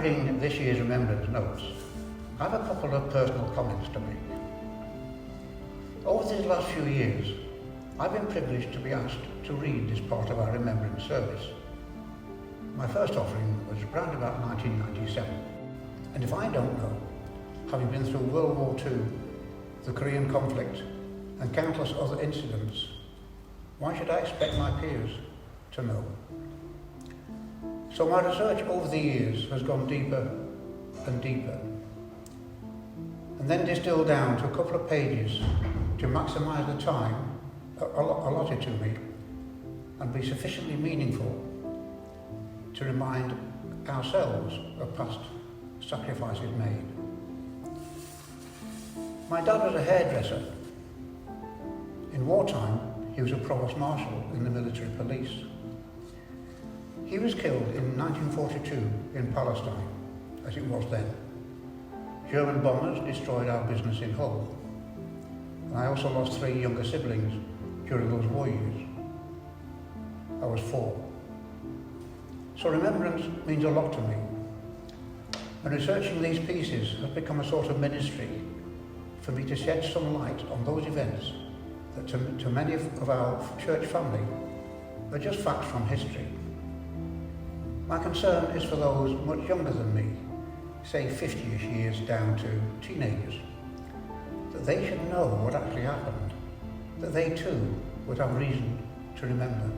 reading this year's Remembrance notes, I have a couple of personal comments to make. Over these last few years, I've been privileged to be asked to read this part of our Remembrance service. My first offering was around about 1997, and if I don't know, having been through World War II, the Korean conflict, and countless other incidents, why should I expect my peers to know? So my research over the years has gone deeper and deeper, and then distilled down to a couple of pages to maximise the time allotted to me and be sufficiently meaningful to remind ourselves of past sacrifices made. My dad was a hairdresser. In wartime, he was a provost marshal in the military police. He was killed in 1942 in Palestine, as it was then. German bombers destroyed our business in Hull. And I also lost 3 younger siblings during those war years. I was 4. So remembrance means a lot to me. And researching these pieces has become a sort of ministry for me to shed some light on those events that to many of our church family are just facts from history. My concern is for those much younger than me, say 50-ish years down to teenagers, that they should know what actually happened, that they too would have reason to remember.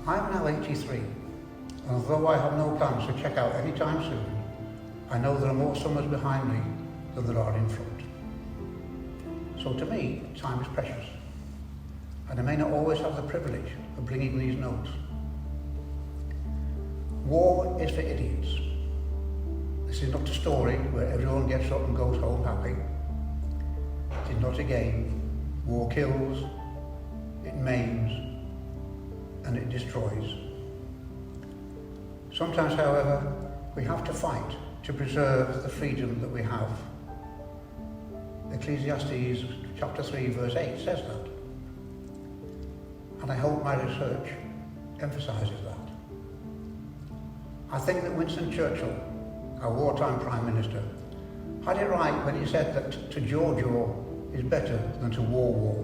I'm now 83, and although I have no plans to check out anytime soon, I know there are more summers behind me than there are in front. So to me, time is precious, and I may not always have the privilege of bringing these notes. War is for idiots. This is not a story where everyone gets up and goes home happy. It is not a game. War kills, it maims, and it destroys. Sometimes, however, we have to fight to preserve the freedom that we have. Ecclesiastes chapter 3 verse 8 says that. And I hope my research emphasises that. I think that Winston Churchill, our wartime Prime Minister, had it right when he said that to jaw is better than to war.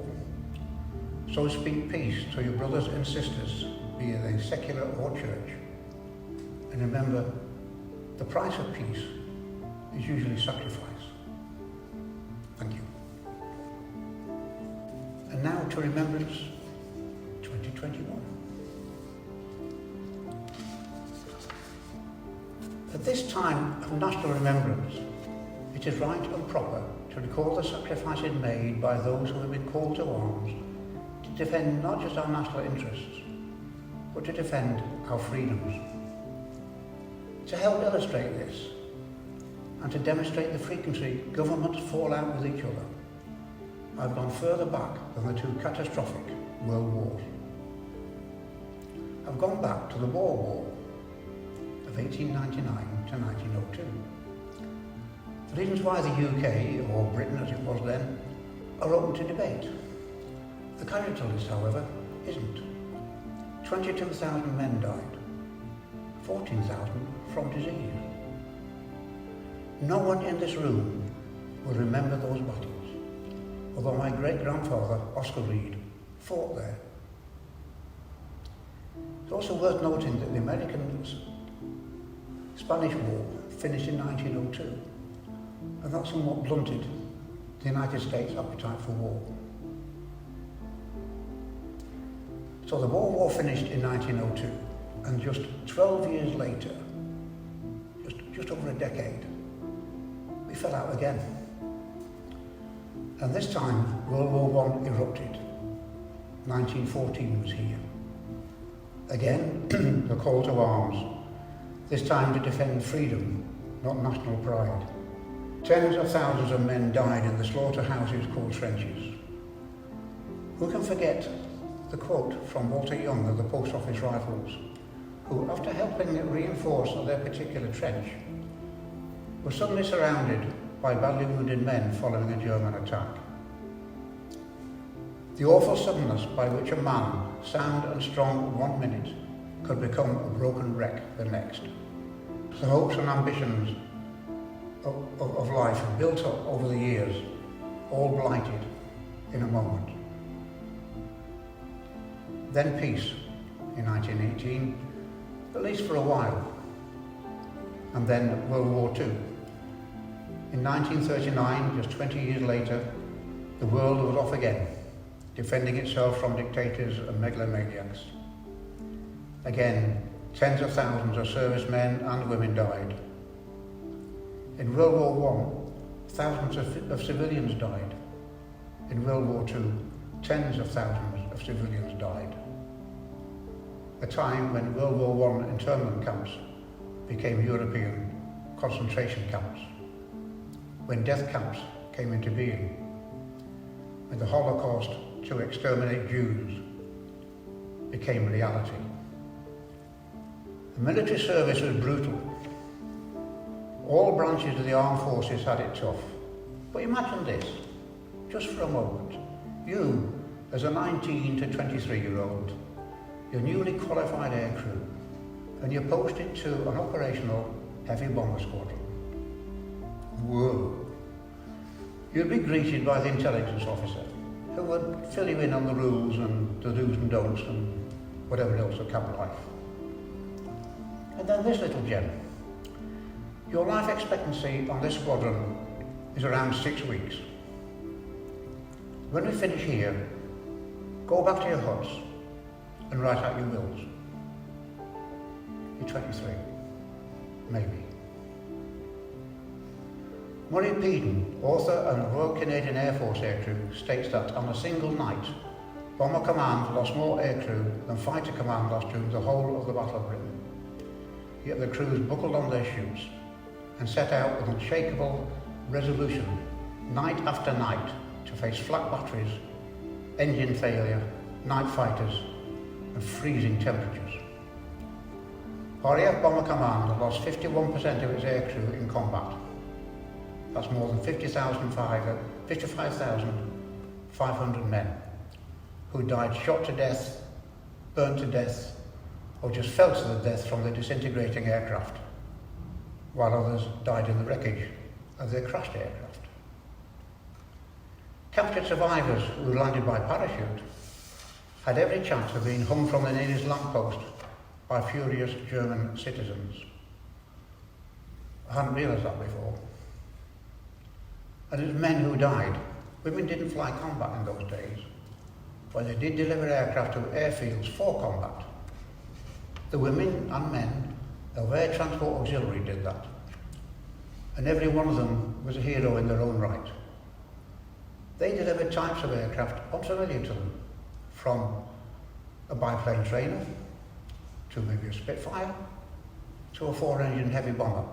So speak peace to your brothers and sisters, be they secular or church. And remember, the price of peace is usually sacrifice. Thank you. And now to Remembrance 2021. At this time of national remembrance, it is right and proper to recall the sacrifices made by those who have been called to arms to defend not just our national interests, but to defend our freedoms. To help illustrate this, and to demonstrate the frequency governments fall out with each other, I've gone further back than the 2 catastrophic world wars. I've gone back to the Boer War of 1899 to 1902. The reasons why the UK, or Britain as it was then, are open to debate. The casualty list, however, isn't. 22,000 men died, 14,000 from disease. No one in this room will remember those battles, although my great-grandfather, Oscar Reed, fought there. It's also worth noting that the American-Spanish War finished in 1902, and that somewhat blunted the United States' appetite for war. So the Boer War finished in 1902, and just 12 years later, just over a decade, we fell out again. And this time, World War I erupted. 1914 was here. Again, the call to arms, this time to defend freedom, not national pride. Tens of thousands of men died in the slaughterhouses called trenches. Who can forget the quote from Walter Young of the Post Office Rifles, who, after helping reinforce their particular trench, were suddenly surrounded by badly wounded men following a German attack. The awful suddenness by which a man, sound and strong 1 minute, could become a broken wreck the next. The hopes and ambitions of life built up over the years, all blighted in a moment. Then peace in 1918, at least for a while, and then World War II. In 1939, just 20 years later, the world was off again, defending itself from dictators and megalomaniacs. Again, tens of thousands of servicemen and women died. In World War I, thousands of civilians died. In World War II, tens of thousands of civilians died. A time when World War I internment camps became European concentration camps, when death camps came into being, when the Holocaust to exterminate Jews became reality. The military service was brutal. All branches of the armed forces had it tough. But imagine this, just for a moment. You, as a 19 to 23-year-old, you're newly qualified aircrew, and you're posted to an operational heavy bomber squadron. Whoa! You'd be greeted by the intelligence officer, who would fill you in on the rules and the do's and don'ts and whatever else of camp life. And then this little gem. Your life expectancy on this squadron is around 6 weeks. When we finish here, go back to your huts and write out your wills. You're 23, maybe. Murray Peden, author and Royal Canadian Air Force aircrew, states that on a single night, Bomber Command lost more aircrew than Fighter Command lost during the whole of the Battle of Britain. Yet the crews buckled on their chutes and set out with unshakable resolution, night after night, to face flat batteries, engine failure, night fighters, and freezing temperatures. RAF Bomber Command lost 51% of its aircrew in combat. That's more than 55,500 men who died shot to death, burnt to death, or just fell to their death from the disintegrating aircraft, while others died in the wreckage of their crashed aircraft. Captured survivors who landed by parachute had every chance of being hung from the nearest lamppost by furious German citizens. I hadn't realised that before. And it was men who died. Women didn't fly combat in those days, but they did deliver aircraft to airfields for combat. The women and men of Air Transport Auxiliary did that, and every one of them was a hero in their own right. They delivered types of aircraft unfamiliar to them, from a biplane trainer, to maybe a Spitfire, to a 4-engine heavy bomber.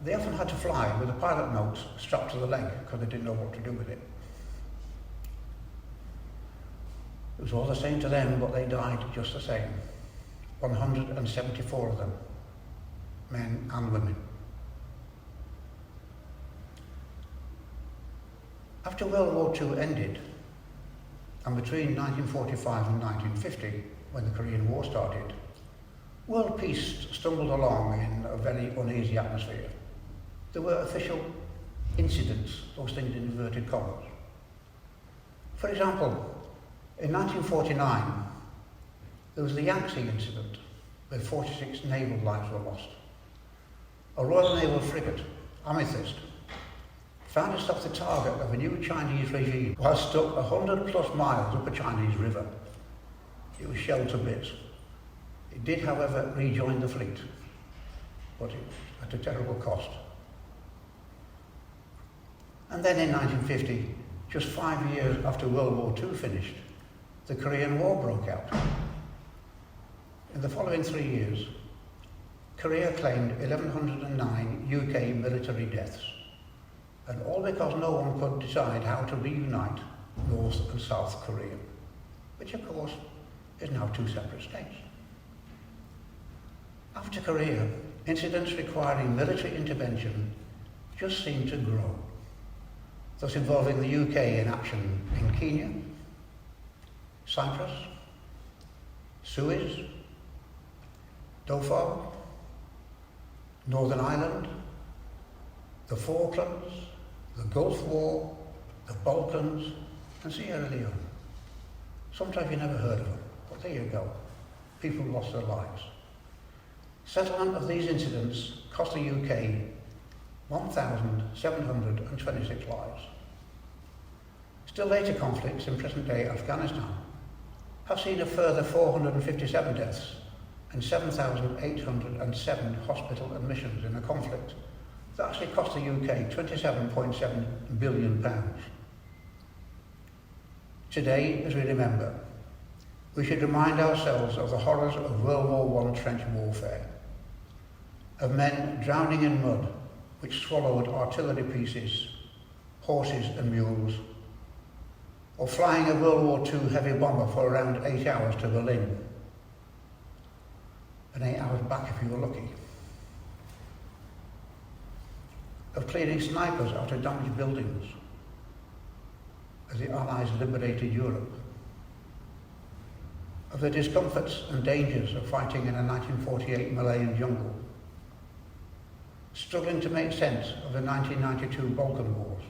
They often had to fly with a pilot note strapped to the leg because they didn't know what to do with it. It was all the same to them, but they died just the same. 174 of them, men and women. After World War II ended, and between 1945 and 1950, when the Korean War started, world peace stumbled along in a very uneasy atmosphere. There were official incidents, those things in inverted commas. For example, in 1949, there was the Yangtze incident, where 46 naval lives were lost. A Royal Naval frigate, Amethyst, found itself the target of a new Chinese regime while stuck 100 plus miles up a Chinese river. It was shelled to bits. It did, however, rejoin the fleet, but at a terrible cost. And then in 1950, just 5 years after World War II finished, the Korean War broke out. In the following 3 years, Korea claimed 1,109 UK military deaths, and all because no one could decide how to reunite North and South Korea, which of course is now 2 separate states. After Korea, incidents requiring military intervention just seemed to grow, thus involving the UK in action in Kenya, Cyprus, Suez, Dauphin, Northern Ireland, the Falklands, the Gulf War, the Balkans, and Sierra Leone. Sometimes you never heard of them, but there you go. People lost their lives. Settlement of these incidents cost the UK 1,726 lives. Still later conflicts in present-day Afghanistan have seen a further 457 deaths and 7,807 hospital admissions in a conflict that actually cost the UK £27.7 billion. Today, as we remember, we should remind ourselves of the horrors of World War I trench warfare, of men drowning in mud which swallowed artillery pieces, horses and mules, or flying a World War II heavy bomber for around 8 hours to Berlin, and 8 hours back if you were lucky, of clearing snipers out of damaged buildings as the Allies liberated Europe, of the discomforts and dangers of fighting in a 1948 Malayan jungle, struggling to make sense of the 1992 Balkan Wars,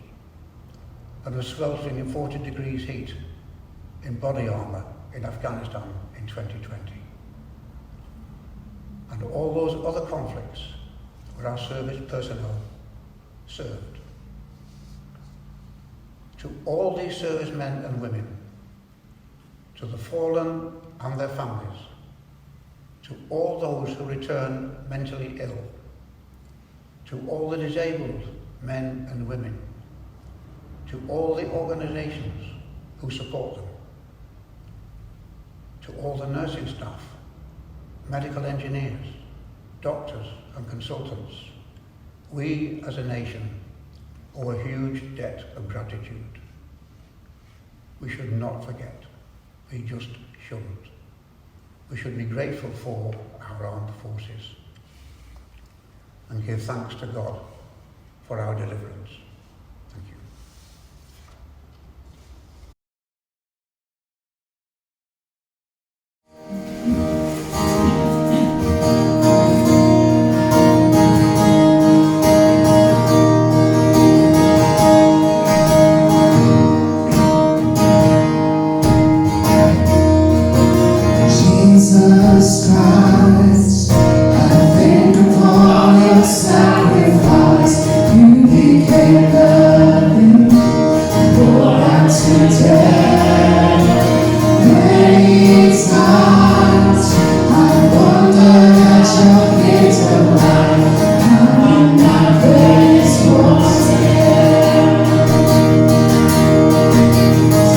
and of sweltering in 40 degrees heat in body armour in Afghanistan in 2020. And all those other conflicts where our service personnel served. To all these servicemen and women, to the fallen and their families, to all those who return mentally ill, to all the disabled men and women, to all the organisations who support them, to all the nursing staff, medical engineers, doctors and consultants, we as a nation owe a huge debt of gratitude. We should not forget. We just shouldn't. We should be grateful for our armed forces and give thanks to God for our deliverance. Thank you. Jesus Christ, I think of all your sacrifice. You became nothing, poured out to death. Many times I wondered at your gift of life, how in my grace was there.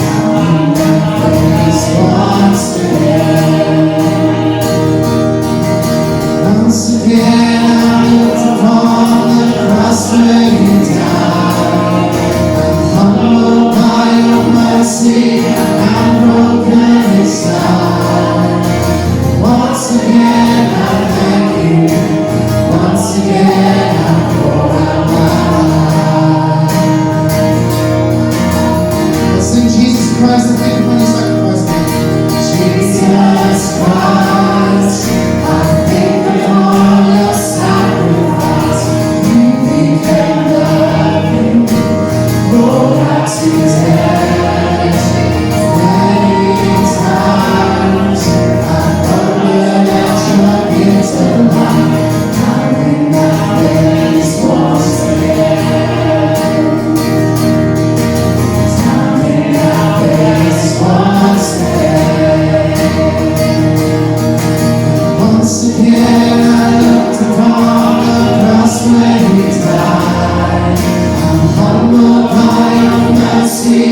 How in my grace was there. Once again I looked upon the cross where you died. I'm humbled by your mercy and broken inside. Once again I thank you. Once again I pour out my life. Let's sing Jesus Christ and think upon your sacrifice. Jesus Christ, I think of all your sacrifice. You became nothing, poured out to death. Many times I wondered at your gift of life, how in my place was there. How in my place was there. Once again I looked upon the cross where you died. I'm humbled by your mercy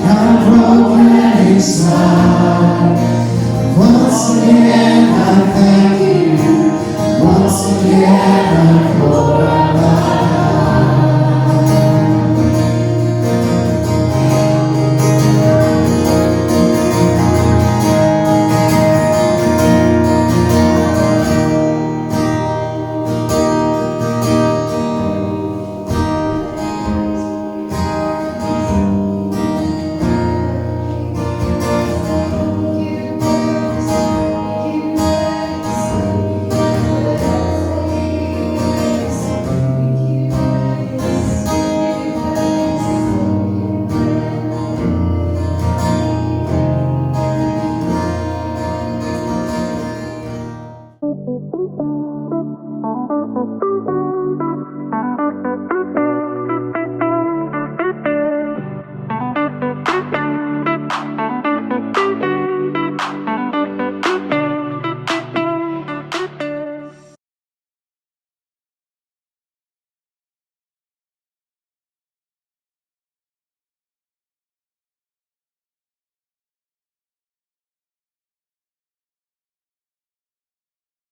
God broke any sign.